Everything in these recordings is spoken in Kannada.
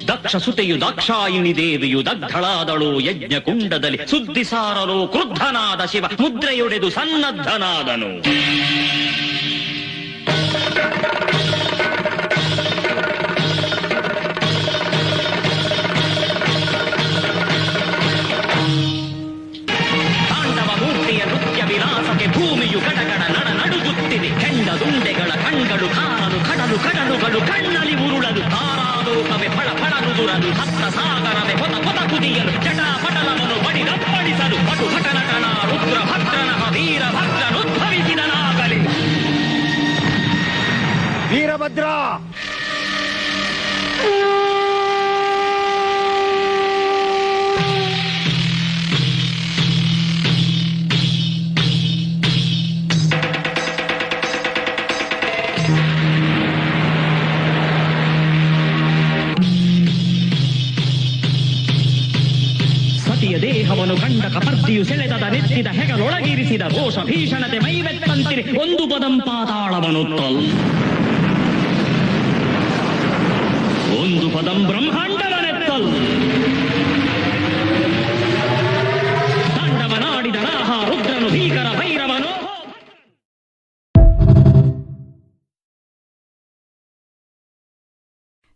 ದಕ್ಷ ಸುತೆಯು ದಾಕ್ಷಾಯಿಣಿ ದೇವಿಯು ದಗ್ಧಳಾದಳು ಯಜ್ಞ ಕುಂಡದಲ್ಲಿ ಸುದ್ದಿ ಸಾರಲು ಕ್ರುದ್ಧನಾದ ಶಿವ ಮುದ್ರೆಯೊಡೆದು ಸನ್ನದ್ಧನಾದನು. ಭೂಮಿಯು ಗಡಗಡ ನಡುಗುತ್ತಿದೆ. ಕೆಂಡದುಂಡೆಗಳ ಕಣ್ಗಳು ಕಾರಲು ಕಡಲುಗಳು ಕಣ್ಣಲ್ಲಿ ಉರುಳಲು ತಾರಾಲೋಕವೇ ಫಳ ನುದುರಲು ಸಪ್ತ ಸಾಗರವೇ ಹೊತ ಕುದಿಯಲು ಜಟಾಪಟಲವನ್ನು ಬಡಿದಪ್ಪಡಿಸಲು ಪಟು ಭಟನಟನ ರುದ್ರ ಭದ್ರನ ವೀರ ಭದ್ರನುದ್ಭವಿಸಿದನಾಗಲಿ. ವೀರಭದ್ರ ದೇಹವನ್ನು ಕಂಡ ಕಪರ್ದಿಯು ಸೆಳೆದದ ನೆತ್ತಿದ ಹೆಗಲೊಳಗಿರಿಸಿದ ರೋಷ ಭೀಷಣತೆ ಮೈವೆತ್ತಂತಿರಿ ಒಂದು ಪದಂ ಪಾತಾಳವನುತ್ತಲ್ ಒಂದು ಪದಂ ಬ್ರಹ್ಮಾಂಡವನೆತ್ತಲ್ ತಾಂಡವನಾಡಿದ ರಾಹ ರುದ್ರನು ಭೀಕರ ಭೈರವನು.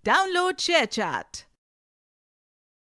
Download ShareChat.